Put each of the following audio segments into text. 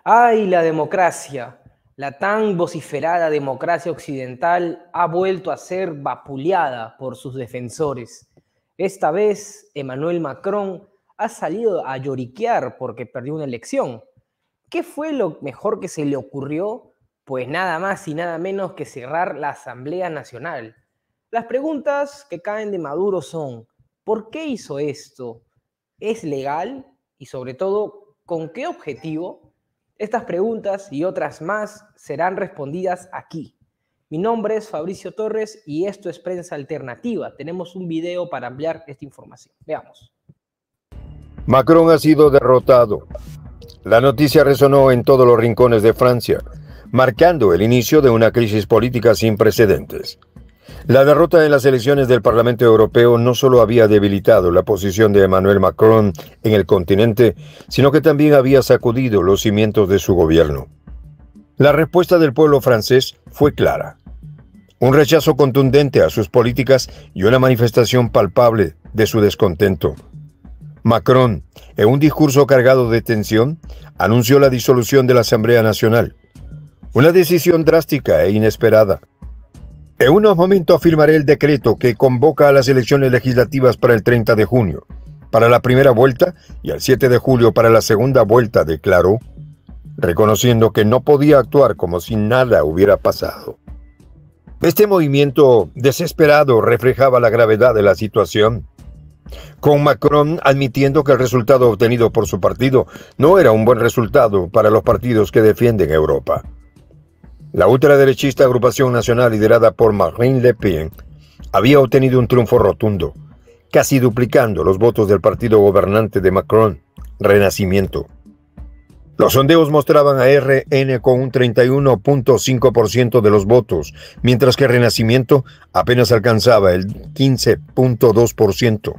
¡Ay, la democracia! La tan vociferada democracia occidental ha vuelto a ser vapuleada por sus defensores. Esta vez, Emmanuel Macron ha salido a lloriquear porque perdió una elección. ¿Qué fue lo mejor que se le ocurrió? Pues nada más y nada menos que cerrar la Asamblea Nacional. Las preguntas que caen de Maduro son: ¿por qué hizo esto? ¿Es legal? Y sobre todo, ¿con qué objetivo? Estas preguntas y otras más serán respondidas aquí. Mi nombre es Fabricio Torres y esto es Prensa Alternativa. Tenemos un video para ampliar esta información. Veamos. Macron ha sido derrotado. La noticia resonó en todos los rincones de Francia, marcando el inicio de una crisis política sin precedentes. La derrota en las elecciones del Parlamento Europeo no solo había debilitado la posición de Emmanuel Macron en el continente, sino que también había sacudido los cimientos de su gobierno. La respuesta del pueblo francés fue clara: un rechazo contundente a sus políticas y una manifestación palpable de su descontento. Macron, en un discurso cargado de tensión, anunció la disolución de la Asamblea Nacional. Una decisión drástica e inesperada. En unos momentos firmaré el decreto que convoca a las elecciones legislativas para el 30 de junio, para la primera vuelta, y el 7 de julio para la segunda vuelta, declaró, reconociendo que no podía actuar como si nada hubiera pasado. Este movimiento desesperado reflejaba la gravedad de la situación, con Macron admitiendo que el resultado obtenido por su partido no era un buen resultado para los partidos que defienden Europa. La ultraderechista agrupación nacional liderada por Marine Le Pen había obtenido un triunfo rotundo, casi duplicando los votos del partido gobernante de Macron, Renacimiento. Los sondeos mostraban a RN con un 31.5% de los votos, mientras que Renacimiento apenas alcanzaba el 15.2%.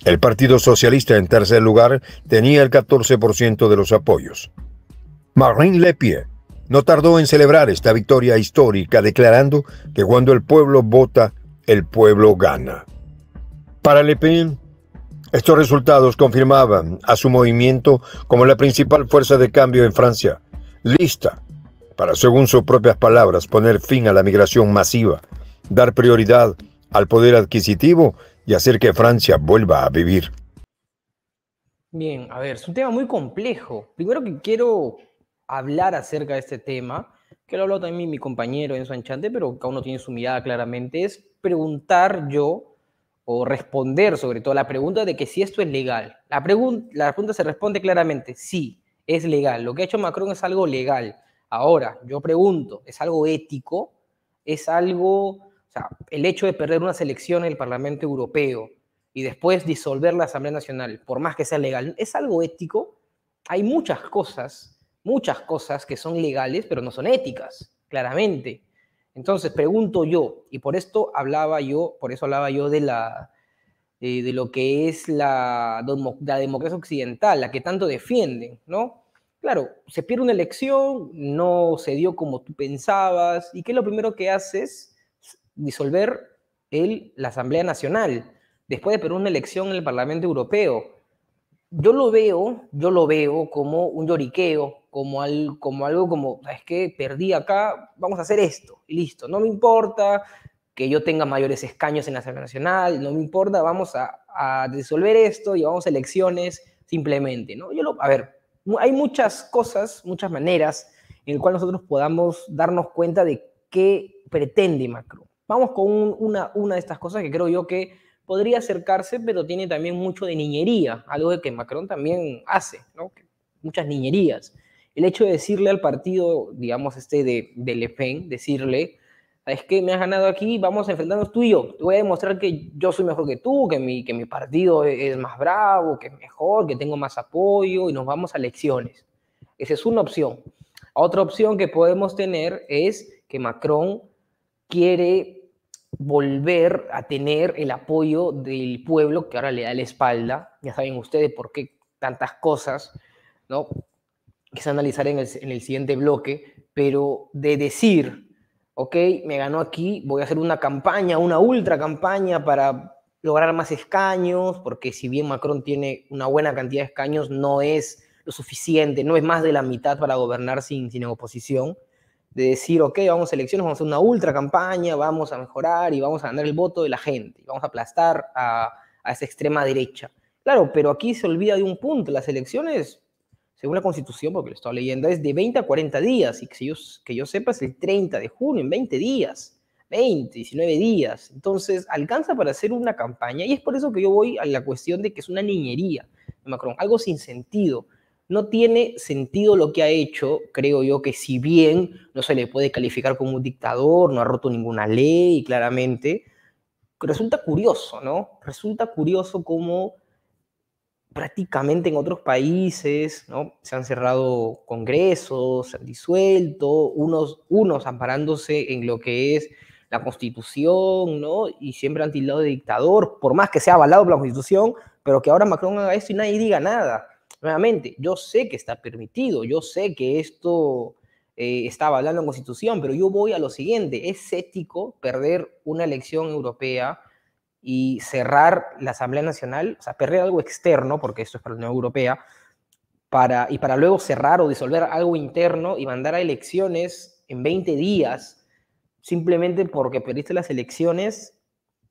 El Partido Socialista, en tercer lugar, tenía el 14% de los apoyos. Marine Le Pen no tardó en celebrar esta victoria histórica, declarando que cuando el pueblo vota, el pueblo gana. Para Le Pen, estos resultados confirmaban a su movimiento como la principal fuerza de cambio en Francia, lista para, según sus propias palabras, poner fin a la migración masiva, dar prioridad al poder adquisitivo y hacer que Francia vuelva a vivir. Bien, a ver, es un tema muy complejo. Primero que quiero hablar acerca de este tema, que lo habló también mi compañero Enzo Anchante, pero cada uno tiene su mirada claramente, es preguntar yo, o responder sobre todo la pregunta de que si esto es legal. La pregunta se responde claramente: sí, es legal. Lo que ha hecho Macron es algo legal. Ahora, yo pregunto, ¿es algo ético? ¿Es algo, o sea, el hecho de perder unas elecciones en el Parlamento Europeo y después disolver la Asamblea Nacional, por más que sea legal, ¿es algo ético? Hay muchas cosas que son legales, pero no son éticas, claramente. Entonces, pregunto yo, y por eso hablaba yo de lo que es la democracia occidental, la que tanto defienden, ¿no? Claro, se pierde una elección, no se dio como tú pensabas, ¿y qué es lo primero que haces? Disolver la Asamblea Nacional, después de perder una elección en el Parlamento Europeo. Yo lo veo como un lloriqueo, como algo como, ¿sabes qué? Perdí acá, vamos a hacer esto, y listo. No me importa que yo tenga mayores escaños en la Asamblea Nacional, no me importa, vamos a disolver esto y vamos a elecciones simplemente, ¿no? A ver, hay muchas cosas, muchas maneras en las cuales nosotros podamos darnos cuenta de qué pretende Macron. Vamos con una de estas cosas que creo yo que podría acercarse, pero tiene también mucho de niñería, algo que Macron también hace, ¿no? Muchas niñerías. El hecho de decirle al partido, digamos, de Le Pen, decirle, ¿sabes qué? Me has ganado aquí, vamos a enfrentarnos tú y yo. Te voy a demostrar que yo soy mejor que tú, que mi partido es más bravo, que es mejor, que tengo más apoyo y nos vamos a elecciones. Esa es una opción. Otra opción que podemos tener es que Macron quiere volver a tener el apoyo del pueblo que ahora le da la espalda. Ya saben ustedes por qué tantas cosas, ¿no? Que se analizará en el siguiente bloque, pero de decir, ok, me ganó aquí, voy a hacer una campaña, una ultra campaña para lograr más escaños, porque si bien Macron tiene una buena cantidad de escaños, no es lo suficiente, no es más de la mitad para gobernar sin oposición, de decir, ok, vamos a elecciones, vamos a hacer una ultra campaña, vamos a mejorar y vamos a ganar el voto de la gente, y vamos a aplastar a esa extrema derecha. Claro, pero aquí se olvida de un punto, las elecciones, según la Constitución, porque lo estaba leyendo, es de 20 a 40 días, y que yo sepa es el 30 de junio, en 20 días, 20, 19 días. Entonces, alcanza para hacer una campaña, y es por eso que yo voy a la cuestión de que es una niñería de Macron, algo sin sentido. No tiene sentido lo que ha hecho, creo yo, que si bien no se le puede calificar como un dictador, no ha roto ninguna ley, claramente, resulta curioso, ¿no? Resulta curioso cómo prácticamente en otros países, ¿no? Se han cerrado congresos, se han disuelto, unos amparándose en lo que es la Constitución, ¿no? Y siempre han tildado de dictador, por más que sea avalado por la Constitución, pero que ahora Macron haga esto y nadie diga nada. Nuevamente, yo sé que está permitido, yo sé que esto está avalado en la Constitución, pero yo voy a lo siguiente, ¿es ético perder una elección europea y cerrar la Asamblea Nacional, o sea, perder algo externo, porque esto es para la Unión Europea, para luego cerrar o disolver algo interno y mandar a elecciones en 20 días, simplemente porque perdiste las elecciones?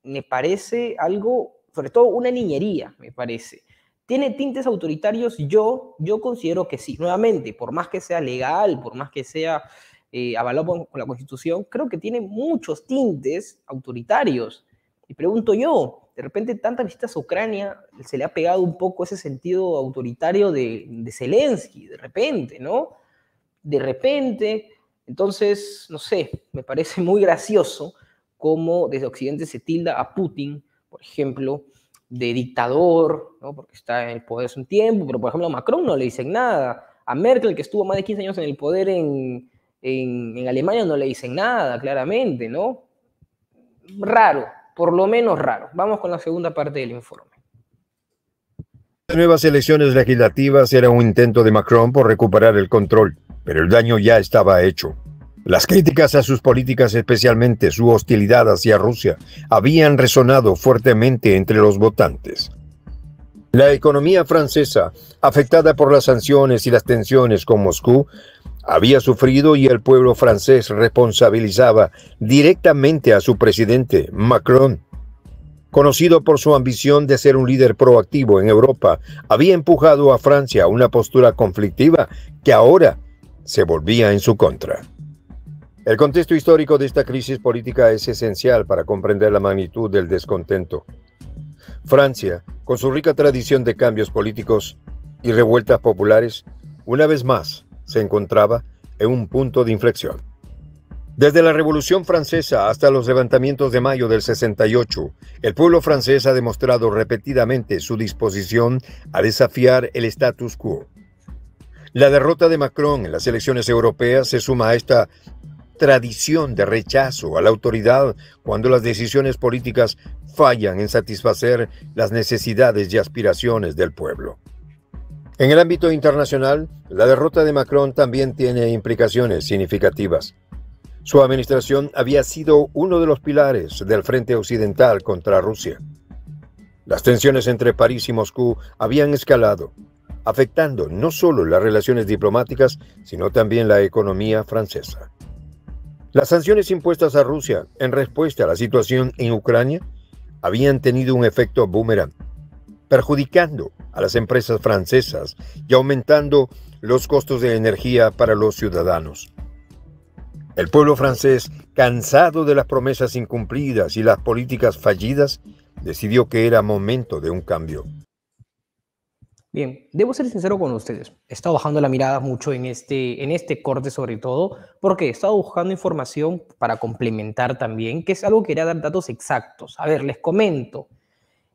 Me parece algo, sobre todo una niñería, me parece. ¿Tiene tintes autoritarios? Yo considero que sí. Nuevamente, por más que sea legal, por más que sea avalado por la Constitución, creo que tiene muchos tintes autoritarios. Y pregunto yo, de repente tantas visitas a Ucrania se le ha pegado un poco ese sentido autoritario de Zelensky, de repente, ¿no? De repente, entonces, no sé, me parece muy gracioso cómo desde Occidente se tilda a Putin, por ejemplo, de dictador, ¿no? Porque está en el poder hace un tiempo, pero por ejemplo a Macron no le dicen nada, a Merkel, que estuvo más de 15 años en el poder en Alemania, no le dicen nada, claramente, ¿no? Raro, por lo menos raro. Vamos con la segunda parte del informe. Las nuevas elecciones legislativas era un intento de Macron por recuperar el control, pero el daño ya estaba hecho. Las críticas a sus políticas, especialmente su hostilidad hacia Rusia, habían resonado fuertemente entre los votantes. La economía francesa, afectada por las sanciones y las tensiones con Moscú, había sufrido y el pueblo francés responsabilizaba directamente a su presidente, Macron. Conocido por su ambición de ser un líder proactivo en Europa, había empujado a Francia a una postura conflictiva que ahora se volvía en su contra. El contexto histórico de esta crisis política es esencial para comprender la magnitud del descontento. Francia, con su rica tradición de cambios políticos y revueltas populares, una vez más se encontraba en un punto de inflexión. Desde la Revolución Francesa hasta los levantamientos de mayo del 68, el pueblo francés ha demostrado repetidamente su disposición a desafiar el status quo. La derrota de Macron en las elecciones europeas se suma a esta tradición de rechazo a la autoridad cuando las decisiones políticas fallan en satisfacer las necesidades y aspiraciones del pueblo. En el ámbito internacional, la derrota de Macron también tiene implicaciones significativas. Su administración había sido uno de los pilares del frente occidental contra Rusia. Las tensiones entre París y Moscú habían escalado, afectando no solo las relaciones diplomáticas, sino también la economía francesa. Las sanciones impuestas a Rusia en respuesta a la situación en Ucrania habían tenido un efecto boomerang, perjudicando a las empresas francesas y aumentando los costos de energía para los ciudadanos. El pueblo francés, cansado de las promesas incumplidas y las políticas fallidas, decidió que era momento de un cambio. Bien, debo ser sincero con ustedes. He estado bajando la mirada mucho en este corte, sobre todo, porque he estado buscando información para complementar también, que es algo que quería dar datos exactos. A ver, les comento.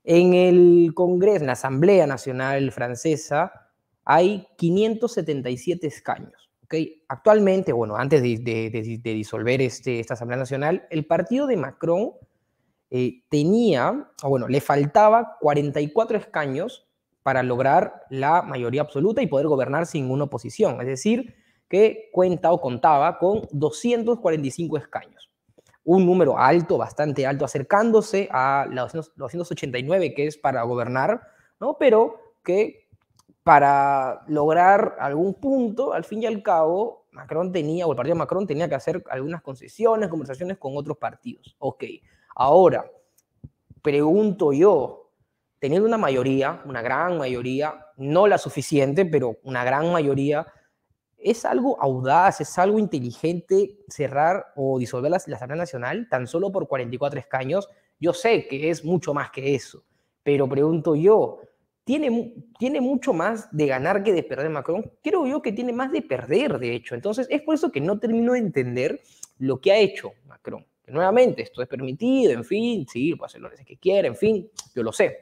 En el Congreso, en la Asamblea Nacional Francesa, hay 577 escaños. ¿Okay? Actualmente, bueno, antes de disolver esta Asamblea Nacional, el partido de Macron le faltaba 44 escaños para lograr la mayoría absoluta y poder gobernar sin una oposición. Es decir, que contaba con 245 escaños. Un número alto, bastante alto, acercándose a los 289 que es para gobernar, ¿no? Pero que para lograr algún punto, al fin y al cabo, Macron tenía, o el partido de Macron tenía que hacer algunas concesiones, conversaciones con otros partidos. Ok, ahora, pregunto yo, teniendo una mayoría, una gran mayoría, no la suficiente, pero una gran mayoría, ¿es algo audaz, es algo inteligente cerrar o disolver la Asamblea Nacional tan solo por 44 escaños? Yo sé que es mucho más que eso, pero pregunto yo, ¿tiene mucho más de ganar que de perder Macron? Creo yo que tiene más de perder, de hecho. Entonces, es por eso que no termino de entender lo que ha hecho Macron. Que nuevamente, esto es permitido, en fin, sí, puede hacer lo que quiera, en fin, yo lo sé.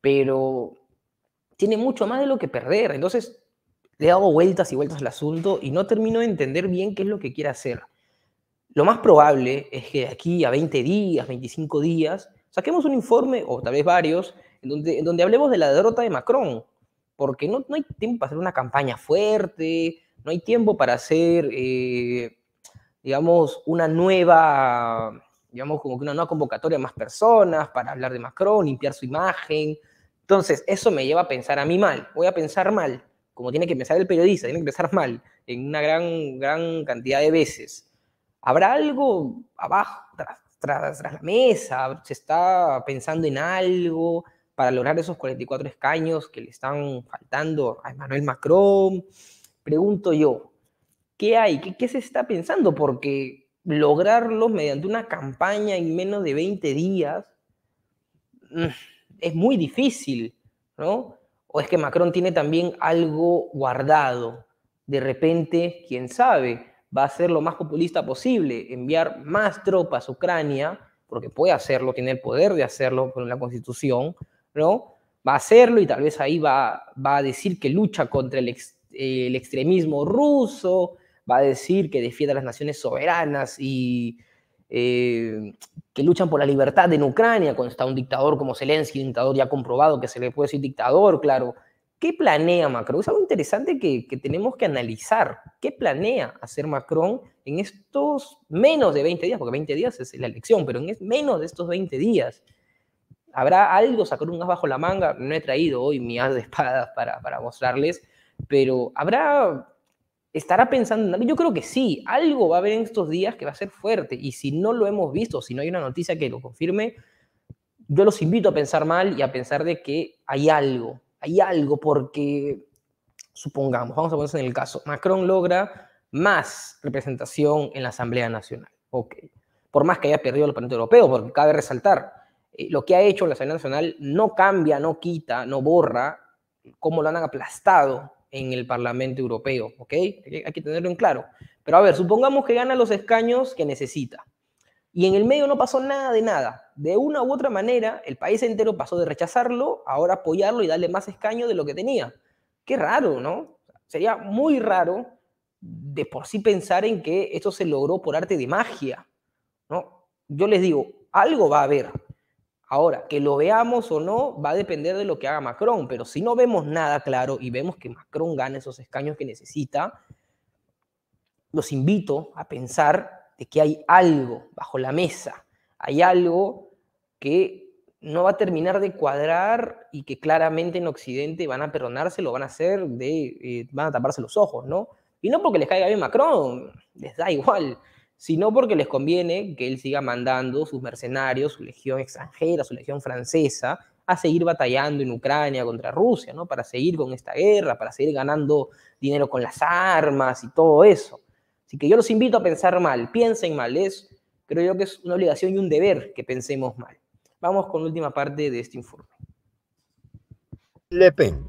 Pero tiene mucho más de lo que perder. Entonces, le he dado vueltas y vueltas al asunto y no termino de entender bien qué es lo que quiere hacer. Lo más probable es que de aquí a 20 días, 25 días, saquemos un informe, o tal vez varios, en donde hablemos de la derrota de Macron, porque no hay tiempo para hacer una campaña fuerte, no hay tiempo para hacer, digamos, como que una nueva convocatoria a más personas para hablar de Macron, limpiar su imagen. Entonces, eso me lleva a pensar a mí mal. Voy a pensar mal, como tiene que pensar el periodista, tiene que pensar mal en una gran cantidad de veces. ¿Habrá algo abajo, tras la mesa? ¿Se está pensando en algo para lograr esos 44 escaños que le están faltando a Emmanuel Macron? Pregunto yo, ¿qué hay? ¿Qué se está pensando? Porque lograrlo mediante una campaña en menos de 20 días es muy difícil, ¿no? ¿O es que Macron tiene también algo guardado? De repente, quién sabe, va a ser lo más populista posible, enviar más tropas a Ucrania, porque puede hacerlo, tiene el poder de hacerlo con la Constitución, ¿no? Va a hacerlo y tal vez ahí va a decir que lucha contra el extremismo ruso, va a decir que defiende a las naciones soberanas y que luchan por la libertad en Ucrania, cuando está un dictador como Zelensky, un dictador ya comprobado que se le puede decir dictador, claro. ¿Qué planea Macron? Es algo interesante que tenemos que analizar. ¿Qué planea hacer Macron en estos menos de 20 días? Porque 20 días es la elección, pero en menos de estos 20 días. ¿Habrá algo, sacar un as bajo la manga? No he traído hoy mi as de espadas para mostrarles, pero ¿estará pensando en algo? Yo creo que sí, algo va a haber en estos días que va a ser fuerte, y si no lo hemos visto, si no hay una noticia que lo confirme, yo los invito a pensar mal y a pensar de que hay algo, porque, supongamos, vamos a ponerse en el caso, Macron logra más representación en la Asamblea Nacional, ok, por más que haya perdido el Parlamento Europeo, porque cabe resaltar, lo que ha hecho la Asamblea Nacional no cambia, no quita, no borra cómo lo han aplastado en el Parlamento Europeo, ¿ok? Hay que tenerlo en claro. Pero a ver, supongamos que gana los escaños que necesita. Y en el medio no pasó nada de nada. De una u otra manera, el país entero pasó de rechazarlo, ahora apoyarlo y darle más escaños de lo que tenía. Qué raro, ¿no? Sería muy raro de por sí pensar en que esto se logró por arte de magia, ¿no? Yo les digo, algo va a haber. Ahora, que lo veamos o no va a depender de lo que haga Macron, pero si no vemos nada claro y vemos que Macron gana esos escaños que necesita, los invito a pensar de que hay algo bajo la mesa, hay algo que no va a terminar de cuadrar y que claramente en Occidente van a perdonarse, lo van a hacer, van a taparse los ojos, ¿no? Y no porque les caiga bien Macron, les da igual, sino porque les conviene que él siga mandando sus mercenarios, su legión extranjera, su legión francesa, a seguir batallando en Ucrania contra Rusia, ¿no? Para seguir con esta guerra, para seguir ganando dinero con las armas y todo eso. Así que yo los invito a pensar mal, piensen mal, creo yo que es una obligación y un deber que pensemos mal. Vamos con la última parte de este informe. Le Pen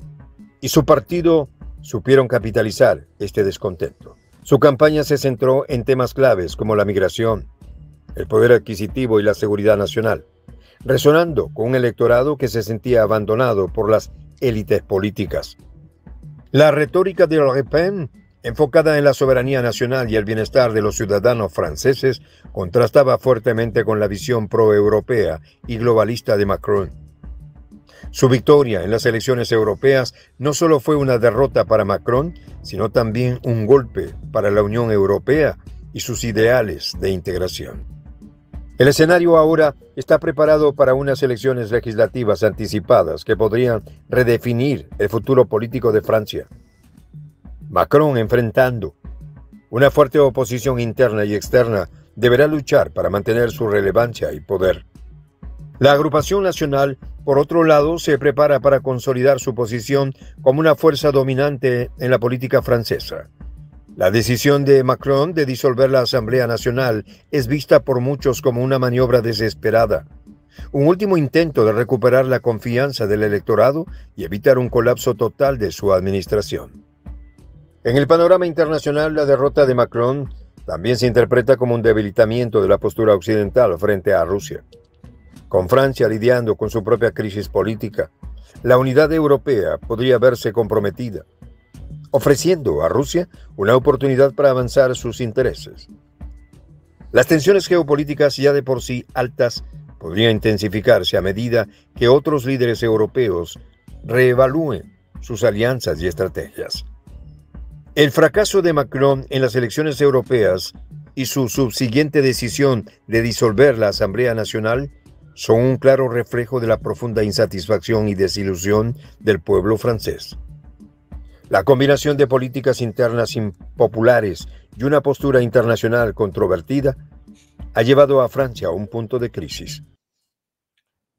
y su partido supieron capitalizar este descontento. Su campaña se centró en temas claves como la migración, el poder adquisitivo y la seguridad nacional, resonando con un electorado que se sentía abandonado por las élites políticas. La retórica de Le Pen, enfocada en la soberanía nacional y el bienestar de los ciudadanos franceses, contrastaba fuertemente con la visión pro-europea y globalista de Macron. Su victoria en las elecciones europeas no solo fue una derrota para Macron, sino también un golpe para la Unión Europea y sus ideales de integración. El escenario ahora está preparado para unas elecciones legislativas anticipadas que podrían redefinir el futuro político de Francia. Macron, enfrentando una fuerte oposición interna y externa, deberá luchar para mantener su relevancia y poder. La agrupación nacional, por otro lado, se prepara para consolidar su posición como una fuerza dominante en la política francesa. La decisión de Macron de disolver la Asamblea Nacional es vista por muchos como una maniobra desesperada, un último intento de recuperar la confianza del electorado y evitar un colapso total de su administración. En el panorama internacional, la derrota de Macron también se interpreta como un debilitamiento de la postura occidental frente a Rusia. Con Francia lidiando con su propia crisis política, la unidad europea podría verse comprometida, ofreciendo a Rusia una oportunidad para avanzar sus intereses. Las tensiones geopolíticas ya de por sí altas podrían intensificarse a medida que otros líderes europeos reevalúen sus alianzas y estrategias. El fracaso de Macron en las elecciones europeas y su subsiguiente decisión de disolver la Asamblea Nacional son un claro reflejo de la profunda insatisfacción y desilusión del pueblo francés. La combinación de políticas internas impopulares y una postura internacional controvertida ha llevado a Francia a un punto de crisis.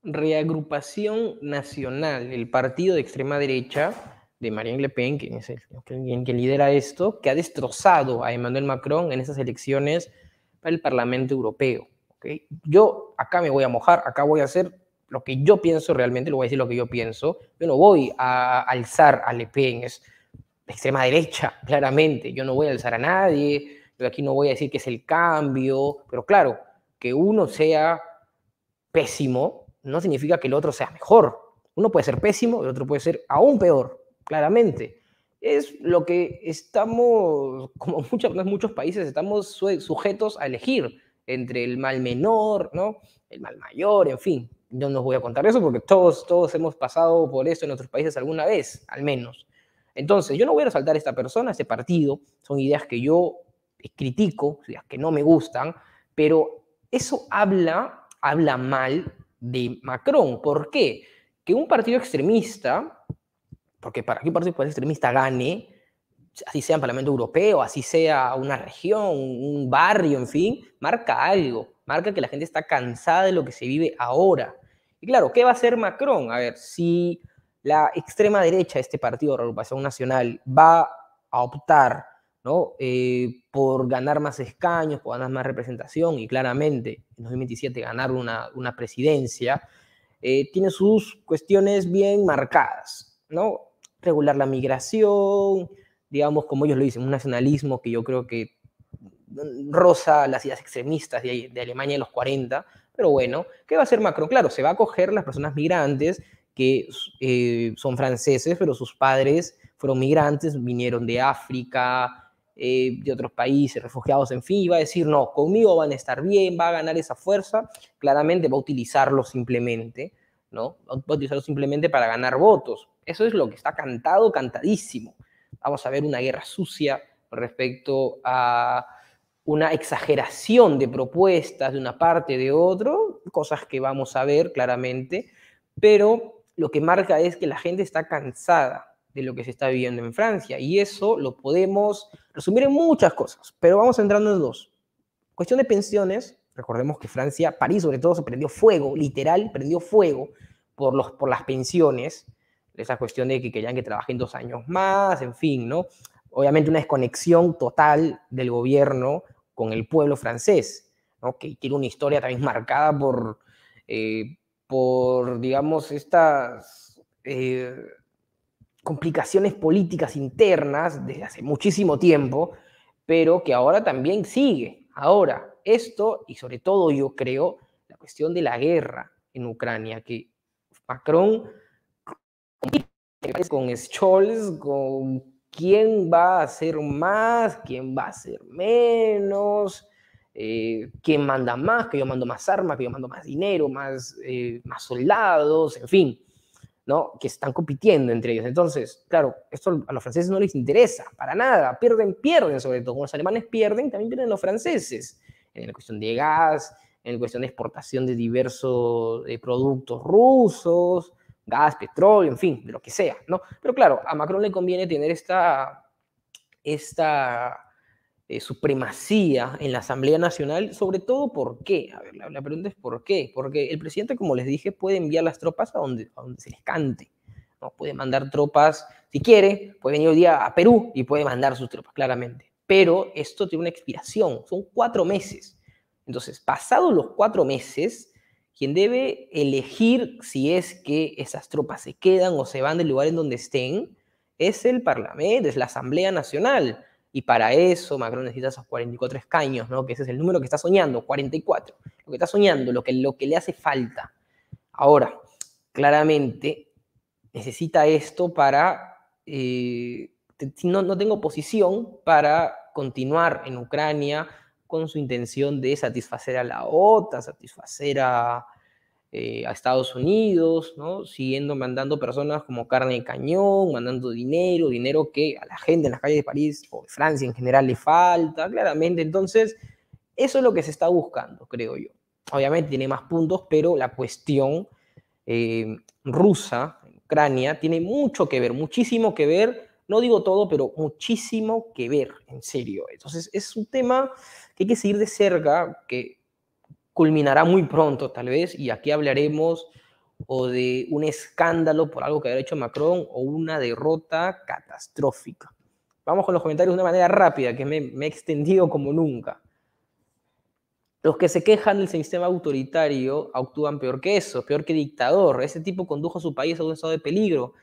Reagrupación Nacional, el partido de extrema derecha de Marine Le Pen, que es quien lidera esto, que ha destrozado a Emmanuel Macron en esas elecciones para el Parlamento Europeo. ¿Okay? Yo acá me voy a mojar, acá voy a hacer lo que yo pienso realmente, lo voy a decir lo que yo pienso. Yo no voy a alzar a Le Pen, es de extrema derecha, claramente. Yo no voy a alzar a nadie, yo aquí no voy a decir que es el cambio, pero claro, que uno sea pésimo no significa que el otro sea mejor. Uno puede ser pésimo, el otro puede ser aún peor, claramente. Es lo que estamos, como muchos países, estamos sujetos a elegir entre el mal menor, ¿no? El mal mayor, en fin. Yo no os voy a contar eso porque todos hemos pasado por esto en nuestros países alguna vez, al menos. Entonces, yo no voy a resaltar a esta persona, a este partido. Son ideas que yo critico, ideas que no me gustan, pero eso habla mal de Macron. ¿Por qué? Que un partido extremista, porque para que un partido extremista gane, así sea en Parlamento Europeo, así sea una región, un barrio, en fin, marca algo, marca que la gente está cansada de lo que se vive ahora. Y claro, ¿qué va a hacer Macron? A ver, si la extrema derecha, este partido de Reagrupación Nacional, va a optar, ¿no? Por ganar más escaños, por ganar más representación y claramente en 2027 ganar una presidencia, tiene sus cuestiones bien marcadas, ¿no? Regular la migración, digamos, como ellos lo dicen, un nacionalismo que yo creo que roza las ideas extremistas de Alemania de los 40, pero bueno, ¿qué va a hacer Macron? Claro, se va a acoger las personas migrantes que son franceses, pero sus padres fueron migrantes, vinieron de África, de otros países, refugiados, en fin, y va a decir, no, conmigo van a estar bien, va a ganar esa fuerza, claramente va a utilizarlo simplemente, ¿no? Va a utilizarlo simplemente para ganar votos. Eso es lo que está cantado, cantadísimo. Vamos a ver una guerra sucia respecto a una exageración de propuestas de una parte de otro, cosas que vamos a ver claramente, pero lo que marca es que la gente está cansada de lo que se está viviendo en Francia, y eso lo podemos resumir en muchas cosas, pero vamos entrando en dos. Cuestión de pensiones, recordemos que Francia, París sobre todo, se prendió fuego, literal, prendió fuego por las pensiones, esa cuestión de que querían que trabajen 2 años más, en fin, ¿no? Obviamente una desconexión total del gobierno con el pueblo francés, ¿no? Que tiene una historia también marcada por digamos, estas complicaciones políticas internas desde hace muchísimo tiempo, pero que ahora también sigue. Ahora, esto, y sobre todo yo creo, la cuestión de la guerra en Ucrania, que Macron con Scholz, con quién va a hacer más, quién va a hacer menos, quién manda más, que yo mando más armas, que yo mando más dinero, más soldados, en fin, ¿no? Que están compitiendo entre ellos. Entonces, claro, esto a los franceses no les interesa, para nada, pierden sobre todo. Cuando los alemanes pierden, también pierden los franceses, en la cuestión de gas, en cuestión de exportación de diversos productos rusos, gas, petróleo, en fin, de lo que sea, ¿no? Pero claro, a Macron le conviene tener esta supremacía en la Asamblea Nacional, sobre todo ¿por qué? A ver, la pregunta es ¿por qué? Porque el presidente, como les dije, puede enviar las tropas a donde se les cante, ¿no? Puede mandar tropas, si quiere, puede venir hoy día a Perú y puede mandar sus tropas, claramente. Pero esto tiene una expiración, son 4 meses. Entonces, pasados los 4 meses, quien debe elegir si es que esas tropas se quedan o se van del lugar en donde estén, es el Parlamento, es la Asamblea Nacional. Y para eso Macron necesita esos 44 escaños, ¿no? Que ese es el número que está soñando, 44. Lo que está soñando, lo que le hace falta. Ahora, claramente, necesita esto para... no tengo oposición para continuar en Ucrania con su intención de satisfacer a la OTAN, satisfacer a Estados Unidos, ¿no? Siguiendo mandando personas como carne de cañón, mandando dinero que a la gente en las calles de París o de Francia en general le falta, claramente. Entonces, eso es lo que se está buscando, creo yo. Obviamente tiene más puntos, pero la cuestión rusa, Ucrania, tiene mucho que ver, muchísimo que ver, no digo todo, pero muchísimo que ver, en serio. Entonces, es un tema que hay que seguir de cerca, que culminará muy pronto, tal vez, y aquí hablaremos o de un escándalo por algo que haya hecho Macron o una derrota catastrófica. Vamos con los comentarios de una manera rápida, que me he extendido como nunca. Los que se quejan del sistema autoritario actúan peor que eso, peor que dictador. Ese tipo condujo a su país a un estado de peligro.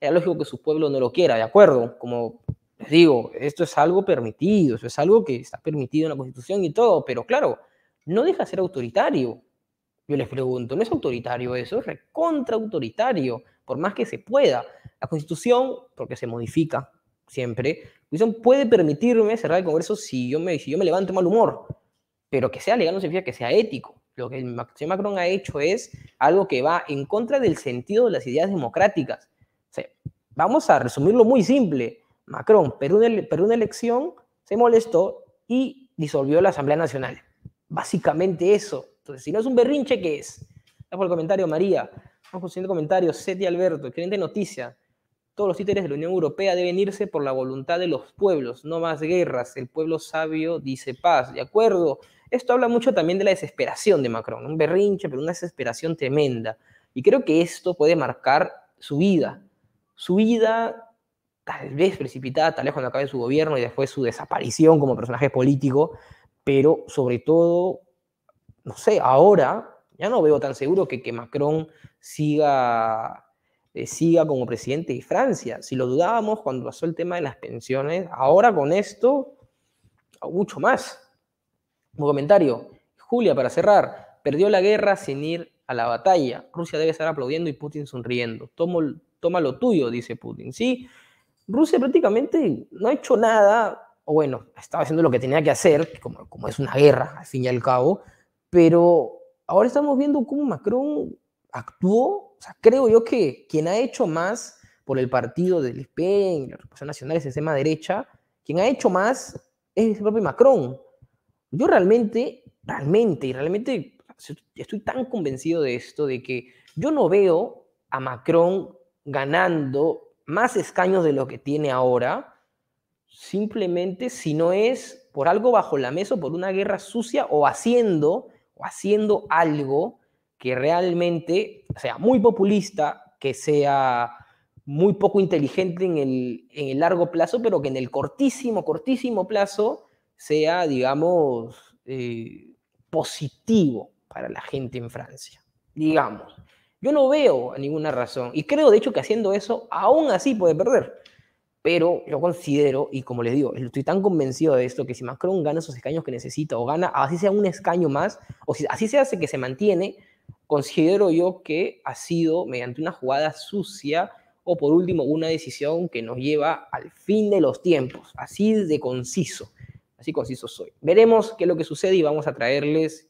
Era lógico que su pueblo no lo quiera, ¿de acuerdo? Como les digo, esto es algo permitido, eso es algo que está permitido en la Constitución y todo, pero claro, no deja de ser autoritario. Yo les pregunto, ¿no es autoritario eso? Es recontra autoritario, por más que se pueda. La Constitución, porque se modifica siempre, la Constitución puede permitirme cerrar el Congreso si yo me levanto mal humor, pero que sea legal no significa que sea ético. Lo que el señor Macron ha hecho es algo que va en contra del sentido de las ideas democráticas. O sea, vamos a resumirlo muy simple. Macron perdió una elección, se molestó y disolvió la Asamblea Nacional. Básicamente eso. Entonces, si no es un berrinche, ¿qué es? Gracias por el comentario, María. Vamos con el siguiente comentario. Seti Alberto, excelente noticia. Todos los títeres de la Unión Europea deben irse por la voluntad de los pueblos, no más guerras. El pueblo sabio dice paz. ¿De acuerdo? Esto habla mucho también de la desesperación de Macron. Un berrinche, pero una desesperación tremenda. Y creo que esto puede marcar su vida. Su vida, tal vez precipitada, tal vez cuando acabe su gobierno y después su desaparición como personaje político, pero sobre todo, no sé, ahora ya no veo tan seguro que Macron siga como presidente de Francia. Si lo dudábamos cuando pasó el tema de las pensiones, ahora con esto, mucho más. Un comentario. Julia, para cerrar, perdió la guerra sin ir a la batalla. Rusia debe estar aplaudiendo y Putin sonriendo. Toma lo tuyo, dice Putin. Sí, Rusia prácticamente no ha hecho nada, o bueno, estaba haciendo lo que tenía que hacer, como es una guerra, al fin y al cabo, pero ahora estamos viendo cómo Macron actuó. O sea, creo yo que quien ha hecho más por el partido del PEN, la Representación Nacional, ese extrema derecha, quien ha hecho más es el propio Macron. Yo realmente estoy tan convencido de esto, de que yo no veo a Macron ganando más escaños de lo que tiene ahora, simplemente si no es por algo bajo la mesa o por una guerra sucia o haciendo algo que realmente sea muy populista, que sea muy poco inteligente en el largo plazo, pero que en el cortísimo plazo sea, digamos, positivo para la gente en Francia, digamos. Yo no veo ninguna razón, y creo de hecho que haciendo eso, aún así puede perder. Pero yo considero, y como les digo, estoy tan convencido de esto, que si Macron gana esos escaños que necesita, o gana así sea un escaño más, o si así se hace que se mantiene, considero yo que ha sido mediante una jugada sucia, o por último, una decisión que nos lleva al fin de los tiempos. Así de conciso, así conciso soy. Veremos qué es lo que sucede y vamos a traerles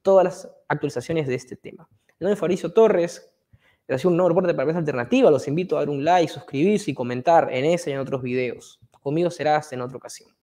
todas las actualizaciones de este tema. Mi nombre es Fabricio Torres. Gracias a un nuevo reporte para Prensa Alternativa. Los invito a dar un like, suscribirse y comentar en ese y en otros videos. Conmigo será hasta en otra ocasión.